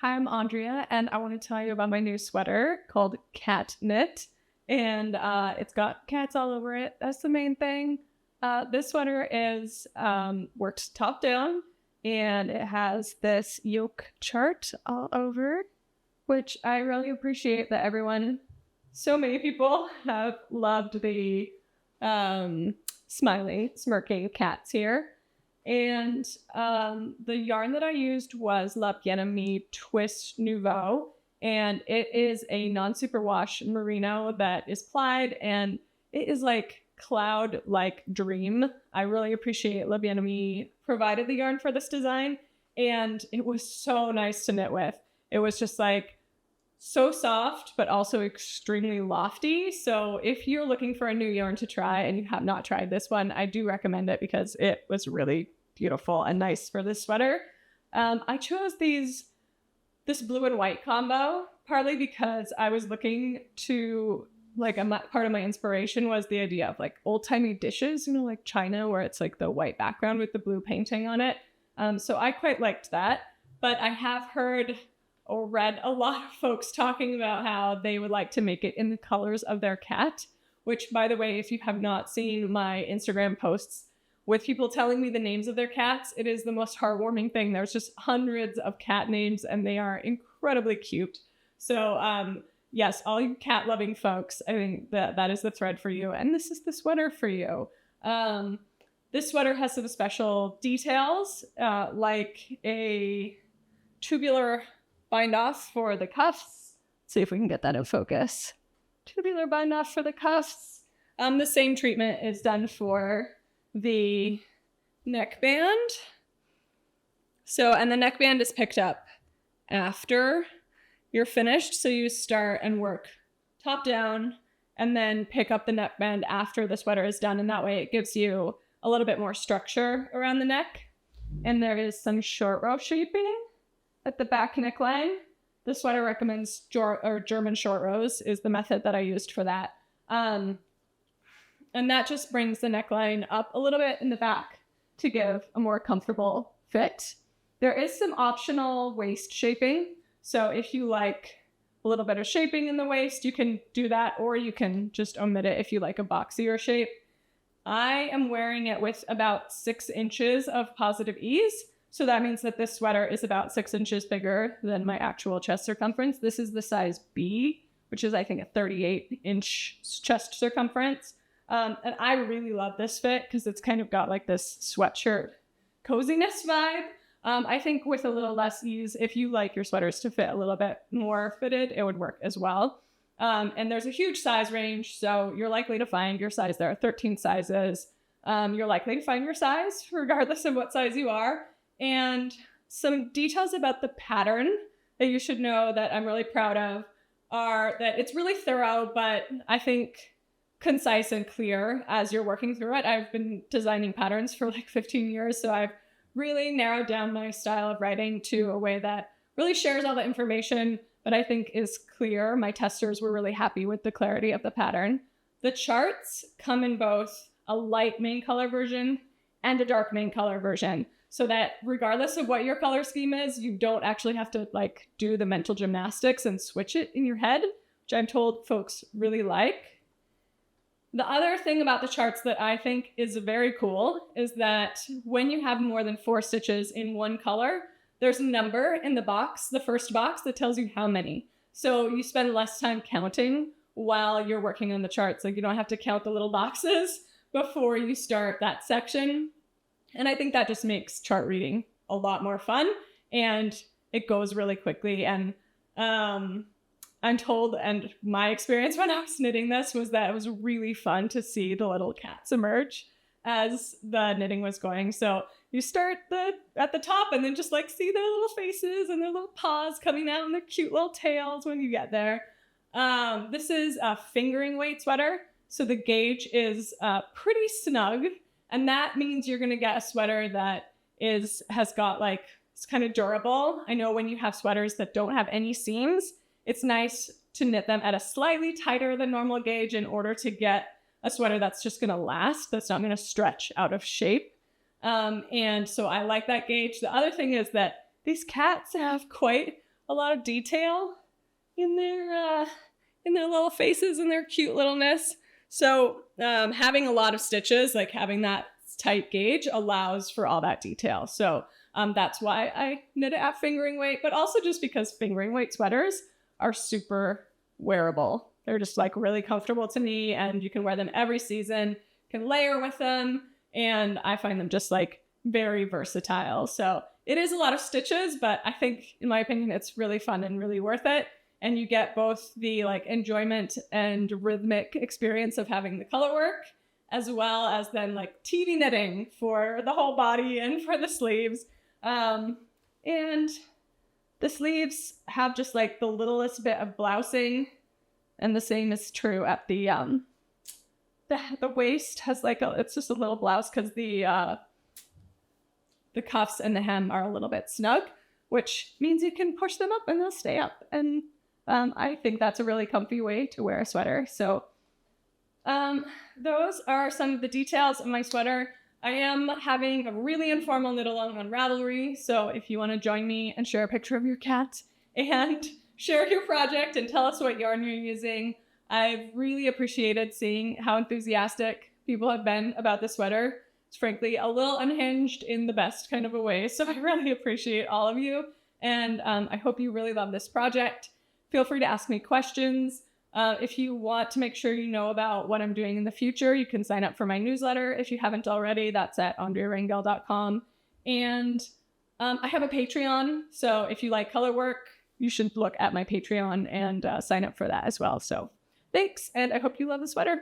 Hi, I'm Andrea, and I want to tell you about my new sweater called CatKnit, and it's got cats all over it. That's the main thing. This sweater is worked top down, and it has this yoke chart all over, which I really appreciate that so many people have loved the smiley, smirking cats here. And the yarn that I used was La Bien-Aimée Twist Nouveau, and it is a non-superwash merino that is plied, and it is like cloud-like dream. I really appreciate La Bien-Aimée provided the yarn for this design, and it was so nice to knit with. It was just like so soft, but also extremely lofty. So if you're looking for a new yarn to try and you have not tried this one, I do recommend it because it was really beautiful and nice for this sweater. I chose this blue and white combo partly because I was looking to part of my inspiration was the idea of like old timey dishes, like china, where it's like the white background with the blue painting on it. So I quite liked that, but I have heard or read a lot of folks talking about how they would like to make it in the colors of their cat, which, by the way, if you have not seen my Instagram posts with people telling me the names of their cats, it is the most heartwarming thing. There's just hundreds of cat names, and they are incredibly cute. So, yes, all you cat-loving folks, I think that is the thread for you, and this is the sweater for you. This sweater has some special details, like a tubular bind-off for the cuffs. Let's see if we can get that in focus. Tubular bind-off for the cuffs. The same treatment is done for the neckband. And the neckband is picked up after you're finished. So you start and work top down and then pick up the neckband after the sweater is done. And that way it gives you a little bit more structure around the neck. And there is some short row shaping at the back neckline. The sweater recommends German short rows is the method that I used for that. And that just brings the neckline up a little bit in the back to give a more comfortable fit. There is some optional waist shaping. So if you like a little bit of shaping in the waist, you can do that, or you can just omit it if you like a boxier shape. I am wearing it with about 6 inches of positive ease. So that means that this sweater is about 6 inches bigger than my actual chest circumference. This is the size B, which is, I think, a 38-inch chest circumference. And I really love this fit because it's kind of got like this sweatshirt coziness vibe. I think with a little less ease, if you like your sweaters to fit a little bit more fitted, it would work as well. And there's a huge size range, so you're likely to find your size. There are 13 sizes. You're likely to find your size regardless of what size you are. And some details about the pattern that you should know that I'm really proud of are that it's really thorough, but I think concise and clear as you're working through it. I've been designing patterns for like 15 years, so I've really narrowed down my style of writing to a way that really shares all the information, but I think is clear. My testers were really happy with the clarity of the pattern. The charts come in both a light main color version and a dark main color version, so that regardless of what your color scheme is, you don't actually have to like do the mental gymnastics and switch it in your head, which I'm told folks really like. The other thing about the charts that I think is very cool is that when you have more than 4 stitches in one color, there's a number in the box, the first box, that tells you how many. So you spend less time counting while you're working on the charts. Like you don't have to count the little boxes before you start that section. And I think that just makes chart reading a lot more fun, and it goes really quickly. And I'm told, and my experience when I was knitting this was that it was really fun to see the little cats emerge as the knitting was going. So you start at the top and then just like see their little faces and their little paws coming out and their cute little tails when you get there. This is a fingering weight sweater. So the gauge is pretty snug, and that means you're going to get a sweater that has got like, it's kind of durable. I know when you have sweaters that don't have any seams, it's nice to knit them at a slightly tighter than normal gauge in order to get a sweater that's just going to last, that's not going to stretch out of shape. And so I like that gauge. The other thing is that these cats have quite a lot of detail in their little faces and their cute littleness. So having a lot of stitches, like having that tight gauge, allows for all that detail. So that's why I knit it at fingering weight, but also just because fingering weight sweaters are super wearable. They're just like really comfortable to me, and you can wear them every season, can layer with them, and I find them just like very versatile. So it is a lot of stitches, but I think, in my opinion, it's really fun and really worth it. And you get both the like enjoyment and rhythmic experience of having the color work, as well as then like TV knitting for the whole body and for the sleeves. And the sleeves have just like the littlest bit of blousing, and the same is true at the waist has like it's just a little blouse because the cuffs and the hem are a little bit snug, which means you can push them up and they'll stay up. And I think that's a really comfy way to wear a sweater. So those are some of the details of my sweater. I am having a really informal knit along on Ravelry. So if you want to join me and share a picture of your cat and share your project and tell us what yarn you're using, I've really appreciated seeing how enthusiastic people have been about the sweater. It's frankly a little unhinged in the best kind of a way. So I really appreciate all of you. And I hope you really love this project. Feel free to ask me questions. If you want to make sure you know about what I'm doing in the future, you can sign up for my newsletter if you haven't already. That's at andrearangel.com. And I have a Patreon. So if you like color work, you should look at my Patreon and sign up for that as well. So thanks, and I hope you love the sweater.